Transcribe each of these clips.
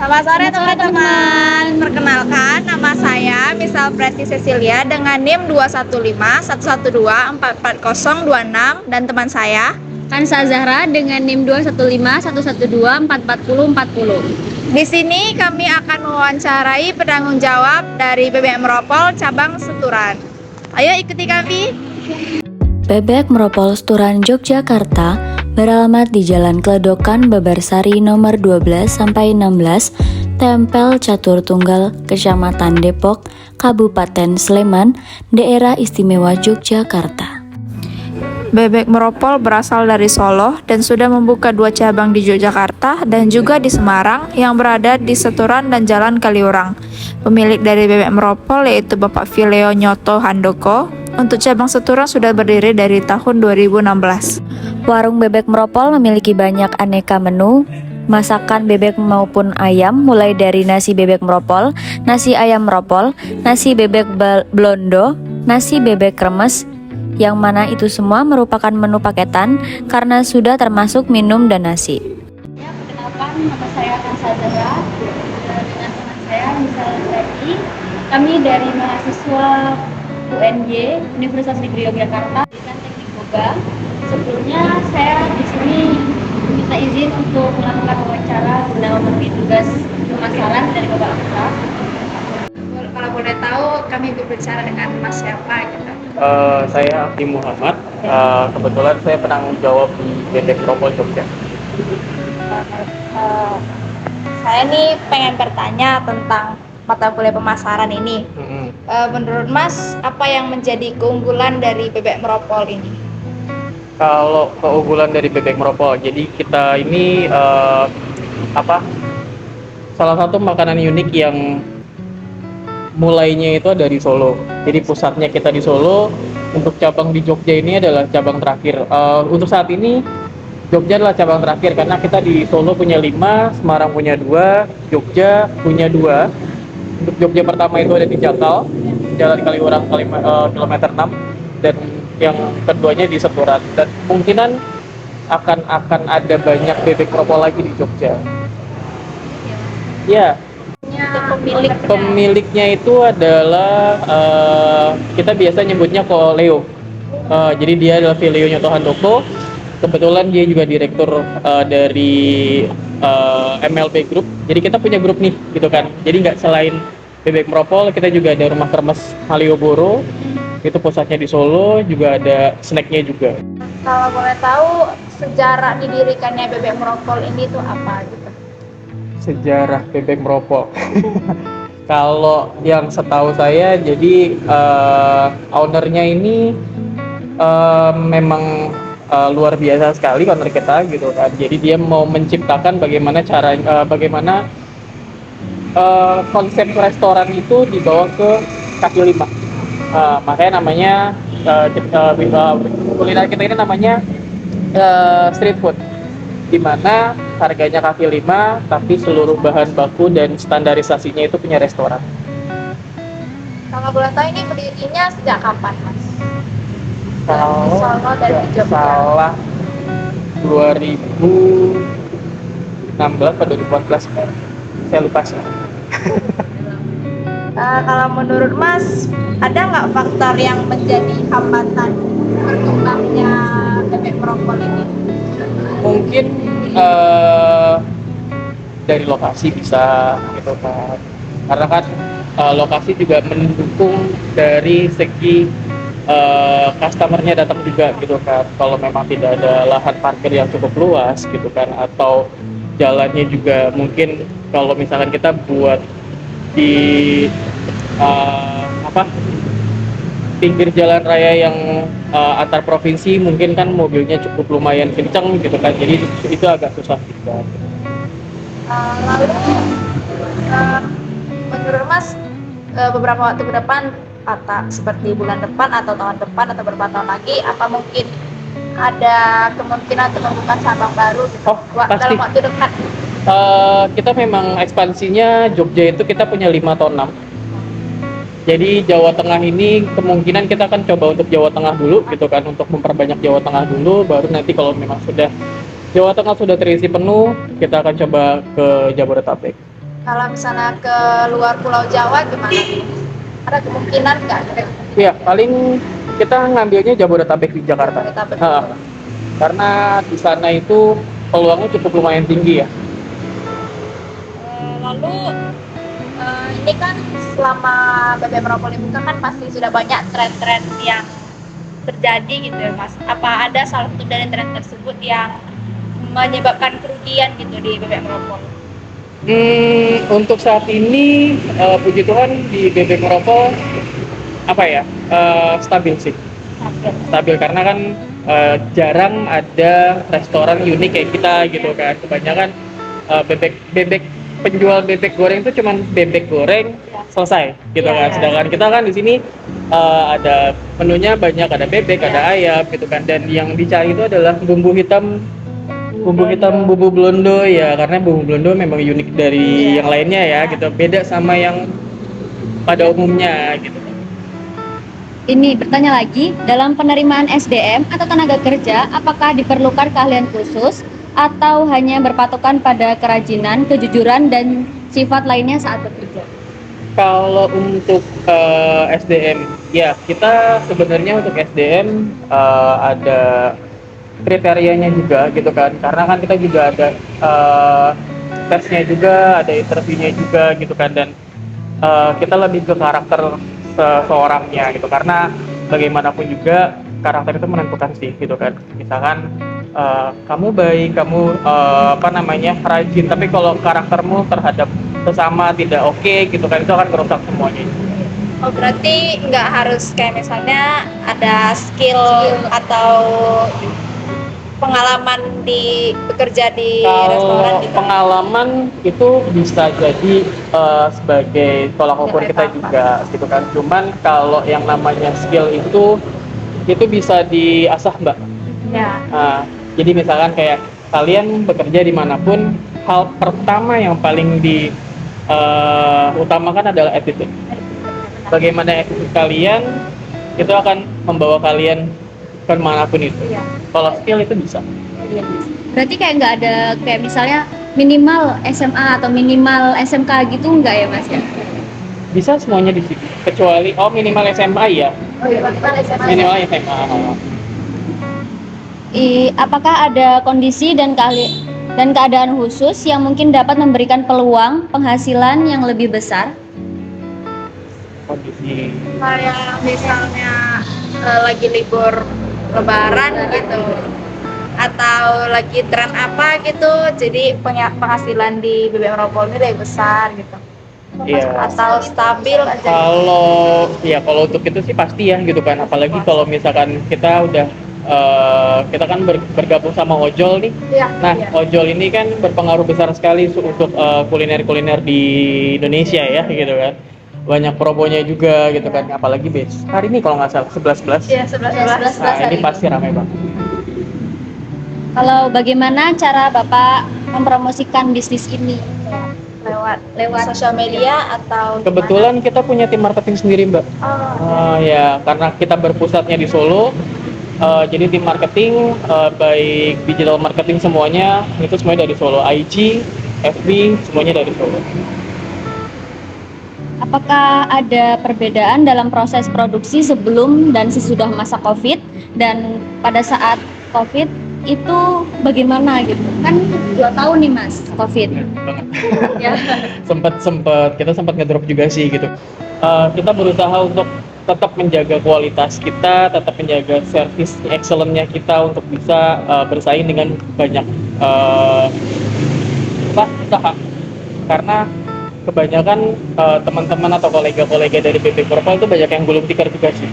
Selamat sore teman-teman. Perkenalkan, nama saya Misal Preti Cecilia dengan NIM 21511244026 dan teman saya Kansa Zahra dengan NIM 21511244040. Di sini kami akan mewawancarai penanggung jawab dari BBM Meropol cabang Seturan. Ayo ikuti kami. Bebek Meropol Seturan Yogyakarta beralamat di Jalan Kledokan Babarsari nomor 12-16, Tempel Catur Tunggal, Kecamatan Depok, Kabupaten Sleman, Daerah Istimewa Yogyakarta. Bebek Meropol berasal dari Solo dan sudah membuka 2 cabang di Yogyakarta dan juga di Semarang yang berada di Seturan dan Jalan Kaliurang. Pemilik dari Bebek Meropol yaitu Bapak Fileo Nyoto Handoko. Untuk cabang Seturan sudah berdiri dari tahun 2016. Warung Bebek Meropol memiliki banyak aneka menu masakan bebek maupun ayam, mulai dari nasi bebek meropol, nasi ayam meropol, nasi bebek blondo, nasi bebek kremes, yang mana itu semua merupakan menu paketan karena sudah termasuk minum dan nasi. Ya, perkenalkan, nama saya Kansa Zahra dengan teman saya Misal Preti. Kami dari mahasiswa UNY Universitas Negeri Yogyakarta, jurusan Teknik Boga. Sebelumnya saya di sini minta izin untuk melakukan wawancara guna memenuhi tugas pemasaran dari Bapak kita. Kalau boleh tahu kami berbicara dengan Mas siapa gitu? Saya Abdi Muhammad. Kebetulan saya penanggung jawab di Bebek Meropol Jogja. Saya nih pengen bertanya tentang mata kuliah pemasaran ini. Menurut Mas, apa yang menjadi keunggulan dari Bebek Meropol ini? Kalau keunggulan dari Bebek Meropol, jadi kita ini salah satu makanan unik yang mulainya itu dari Solo. Jadi pusatnya kita di Solo. Untuk cabang di Jogja ini adalah cabang terakhir. Untuk saat ini Jogja adalah cabang terakhir karena kita di Solo punya 5, Semarang punya 2, Jogja punya 2. Untuk Jogja pertama itu ada di Jakal, Jalan Kaliurang kilometer 6, dan yang keduanya di Seturan. Dan kemungkinan akan ada banyak bebek meropol lagi di Jogja. Ya, pemiliknya itu adalah kita biasa nyebutnya Leo. Jadi dia adalah Fileo Nyoto Handoko. Kebetulan dia juga direktur dari MLB Group. Jadi kita punya grup nih, gitu kan. Jadi nggak selain Bebek Meropol, kita juga ada Rumah Kremes Malioboro. Itu pusatnya di Solo, juga ada snacknya juga. Kalau boleh tahu sejarah didirikannya Bebek Meropol ini tuh apa gitu? Sejarah Bebek Meropol. Kalau yang setahu saya, jadi ownernya ini memang luar biasa sekali owner kita gitu kan. Jadi dia mau menciptakan bagaimana konsep restoran itu dibawa ke kaki lima. Makanya namanya kuliner kita ini namanya street food, di mana harganya kaki lima tapi seluruh bahan baku dan standarisasinya itu punya restoran. Kalau boleh tahu ini berdirinya sejak kapan, Mas? Kalau Di Solo dan di Jogja. salah 2016 atau 2014, saya lupa sih. Kalau menurut Mas, ada nggak faktor yang menjadi hambatan berkembangnya Bebek Meropol ini? Mungkin dari lokasi bisa gitu kan, karena kan lokasi juga mendukung dari segi customernya datang juga gitu kan. Kalau memang tidak ada lahan parkir yang cukup luas gitu kan, atau jalannya juga mungkin kalau misalkan kita buat di pinggir jalan raya yang antar provinsi, mungkin kan mobilnya cukup lumayan kencang gitu kan, jadi itu agak susah juga. Lalu menurut Mas, beberapa waktu ke depan, seperti bulan depan atau tahun depan atau beberapa tahun lagi, apa mungkin ada kemungkinan untuk membuka cabang baru gitu? Pasti. Dalam waktu dekat? Kita memang ekspansinya Jogja itu kita punya 5 atau 6. Jadi Jawa Tengah ini kemungkinan kita akan coba untuk Jawa Tengah dulu gitu kan, untuk memperbanyak Jawa Tengah dulu, baru nanti kalau memang sudah Jawa Tengah sudah terisi penuh, kita akan coba ke Jabodetabek. Kalau misalnya ke luar Pulau Jawa gimana? Ada kemungkinan nggak? Iya, paling kita ngambilnya Jabodetabek di Jakarta. Jabodetabek. Karena di sana itu peluangnya cukup lumayan tinggi ya. Lalu ini kan selama BBM Meropol dibuka kan pasti sudah banyak tren-tren yang terjadi gitu ya Mas. Apa ada salah satu dari tren tersebut yang menyebabkan kerugian gitu di BBM Meropol? Untuk saat ini puji Tuhan di BBM Meropol apa ya, stabil sih. Stabil karena kan jarang ada restoran unik kayak kita gitu kan. Kebanyakan bebek penjual bebek goreng itu cuman bebek goreng selesai gitu kan. Sedangkan kita kan di sini ada menunya banyak, ada bebek, ada ayam gitu kan. Dan yang dicari itu adalah bumbu hitam, bumbu blondo ya, karena bumbu blondo memang unik dari yang lainnya ya gitu. Beda sama yang pada umumnya gitu. Ini bertanya lagi, dalam penerimaan SDM atau tenaga kerja, apakah diperlukan keahlian khusus atau hanya berpatokan pada kerajinan, kejujuran, dan sifat lainnya saat bekerja? Kalau untuk SDM, ya kita sebenarnya untuk SDM ada kriterianya juga gitu kan, karena kan kita juga ada tesnya juga, ada interviewnya juga gitu kan, dan kita lebih ke karakter seseorangnya gitu, karena bagaimanapun juga karakter itu menentukan sih gitu kan. Misalkan kamu baik, kamu rajin, tapi kalau karaktermu terhadap sesama tidak oke gitu kan, itu akan merusak semuanya. Oh berarti nggak harus kayak misalnya ada skill atau pengalaman di bekerja di restoran Kalau gitu. pengalaman itu bisa jadi sebagai tolak ukur kita juga gitu kan. Cuman kalau yang namanya skill itu bisa diasah Mbak. Ya. Jadi misalkan kayak kalian bekerja dimanapun, hal pertama yang paling utamakan adalah attitude. Bagaimana attitude kalian itu akan membawa kalian kemanapun itu. Iya. Kalau skill itu bisa. Berarti kayak nggak ada kayak misalnya minimal SMA atau minimal SMK gitu nggak ya Mas ya? Bisa semuanya di sini. Kecuali minimal SMA ya. Oh iya, Minimal SMA. Apakah ada kondisi dan keadaan khusus yang mungkin dapat memberikan peluang penghasilan yang lebih besar? Kondisi kayak misalnya lagi libur lebaran gitu atau lagi tren apa gitu, jadi penghasilan di BBM Meropol ini lebih besar gitu. Iya. Atau stabil aja. Kalau untuk itu sih pasti ya gitu kan. Apalagi kalau misalkan kita udah kita kan bergabung sama ojol nih. Iya, Nah, iya. ojol ini kan berpengaruh besar sekali untuk kuliner-kuliner di Indonesia ya gitu kan. Banyak promonya juga gitu kan. Apalagi hari ini kalau nggak salah 11.11. Iya, 11. Nah, ini pasti ramai banget. Kalau bagaimana cara Bapak mempromosikan bisnis ini? lewat sosial media atau Kebetulan kita punya tim marketing sendiri Mbak. Ya, karena kita berpusatnya di Solo. Jadi tim marketing, baik digital marketing semuanya itu semuanya dari Solo. IG, FB semuanya dari Solo. Apakah ada perbedaan dalam proses produksi sebelum dan sesudah masa COVID, dan pada saat COVID itu bagaimana gitu? Kan 2 tahun nih Mas COVID. Ya. Kita sempat ngedrop juga sih gitu. Kita berusaha untuk tetap menjaga kualitas kita, tetap menjaga service excellent-nya kita untuk bisa bersaing dengan banyak usaha. Karena kebanyakan teman-teman atau kolega-kolega dari BBM Meropol itu banyak yang gulung tikar juga sih.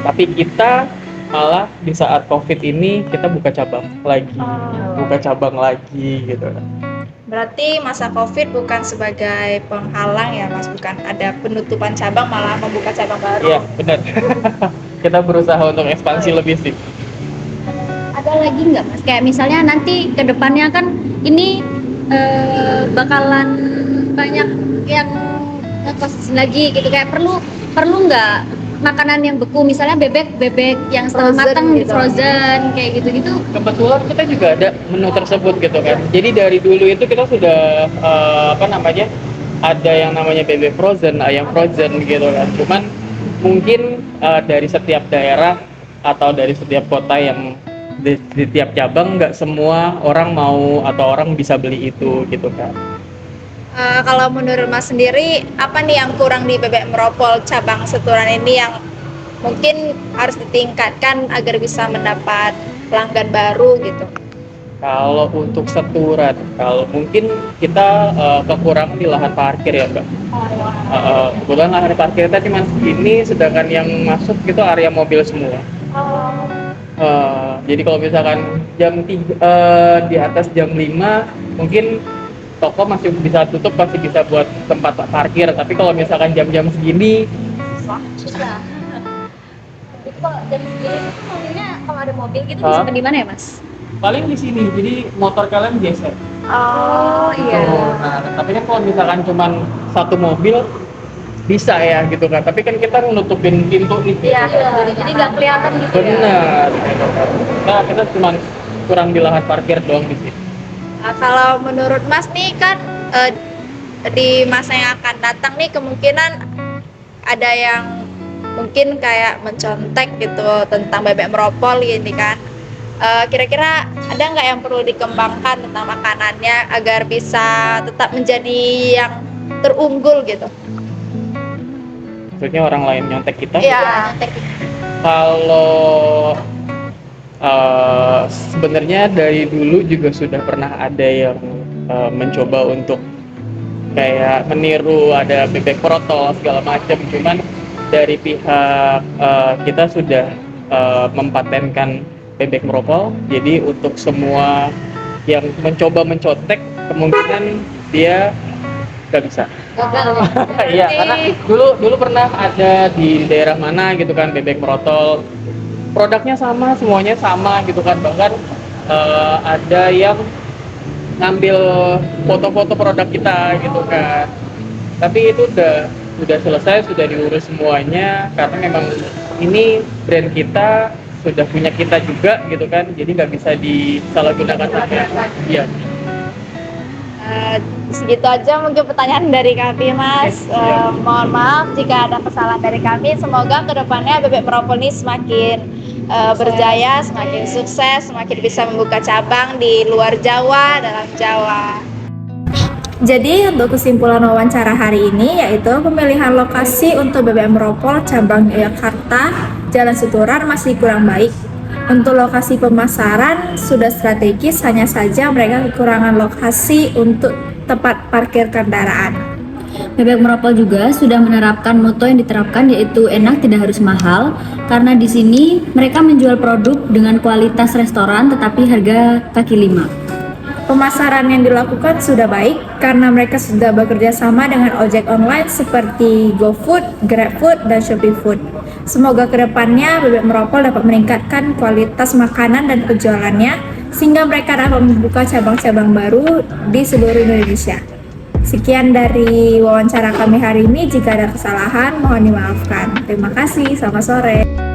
Tapi kita malah di saat COVID ini kita buka cabang lagi gitu. Berarti masa COVID bukan sebagai penghalang ya Mas, bukan ada penutupan cabang, malah membuka cabang baru. Iya, benar. Kita berusaha untuk ekspansi lebih sih. Ada lagi nggak Mas? Kayak misalnya nanti ke depannya kan ini bakalan banyak yang ngekos lagi gitu, kayak perlu nggak makanan yang beku, misalnya bebek yang setengah Frozen matang gitu. frozen kayak gitu-gitu? Kebetulan kita juga ada menu tersebut gitu kan. Jadi dari dulu itu kita sudah ada yang namanya bebek frozen, ayam frozen gitu kan. Cuman mungkin dari setiap daerah atau dari setiap kota yang di tiap cabang nggak semua orang mau atau orang bisa beli itu gitu kan. Kalau menurut Mas sendiri, apa nih yang kurang di Bebek Meropol cabang Seturan ini yang mungkin harus ditingkatkan agar bisa mendapat pelanggan baru gitu? Kalau untuk Seturan, kalau mungkin kita kekurangan di lahan parkir ya Mbak. Kebetulan lahan parkir kita cuma segini, sedangkan yang masuk itu area mobil semua. Jadi kalau misalkan jam 3, di atas jam 5 mungkin toko masih bisa tutup, masih bisa buat tempat parkir. Tapi kalau misalkan jam-jam segini Susah. Itu kalau jam segini itu mobilnya, kalau ada mobil gitu bisa di mana ya Mas? paling di sini, jadi motor kalian geser. Oh iya. Nah, tapi kan kalau misalkan cuman satu mobil bisa ya gitu kan. Tapi kan kita nutupin pintu nih. Iya, jadi nggak kelihatan gitu ya. Benar. Gitu kan. Nah, kita cuman kurang di lahan parkir doang di sini. Nah, kalau menurut Mas nih kan di masa yang akan datang nih kemungkinan ada yang mungkin kayak mencontek gitu tentang Bebek Meropol ini kan. Kira-kira ada nggak yang perlu dikembangkan tentang makanannya agar bisa tetap menjadi yang terunggul gitu? Maksudnya orang lain nyontek kita? Iya. Kalau sebenarnya dari dulu juga sudah pernah ada yang mencoba untuk kayak meniru, ada bebek protol segala macam. Cuman dari pihak kita sudah mempatenkan bebek meropol. Jadi untuk semua yang mencoba mencontek kemungkinan dia nggak bisa. Iya, karena dulu pernah ada di daerah mana gitu kan bebek merotol, produknya sama, semuanya sama gitu kan. Bahkan ada yang ngambil foto-foto produk kita gitu kan. Tapi itu udah selesai, sudah diurus semuanya, karena memang ini brand kita, sudah punya kita juga gitu kan. Jadi nggak bisa disalahgunakan lagi. Iya. Segitu aja mungkin pertanyaan dari kami Mas. Mohon maaf jika ada kesalahan dari kami. Semoga kedepannya Bebek Meropol ini semakin berjaya, semakin sukses, semakin bisa membuka cabang di luar Jawa, dalam Jawa. Jadi untuk kesimpulan wawancara hari ini yaitu pemilihan lokasi untuk Bebek Meropol cabang Yogyakarta Jalan Seturan masih kurang baik. Untuk lokasi pemasaran sudah strategis, hanya saja mereka kekurangan lokasi untuk tempat parkir kendaraan. Bebek Meropol juga sudah menerapkan moto yang diterapkan, yaitu enak tidak harus mahal, karena di sini mereka menjual produk dengan kualitas restoran tetapi harga kaki lima. Pemasaran yang dilakukan sudah baik karena mereka sudah bekerja sama dengan ojek online seperti GoFood, GrabFood, dan ShopeeFood. Semoga kedepannya Bebek Meropol dapat meningkatkan kualitas makanan dan penjualannya sehingga mereka dapat membuka cabang-cabang baru di seluruh Indonesia. Sekian dari wawancara kami hari ini. Jika ada kesalahan, mohon dimaafkan. Terima kasih. Selamat sore.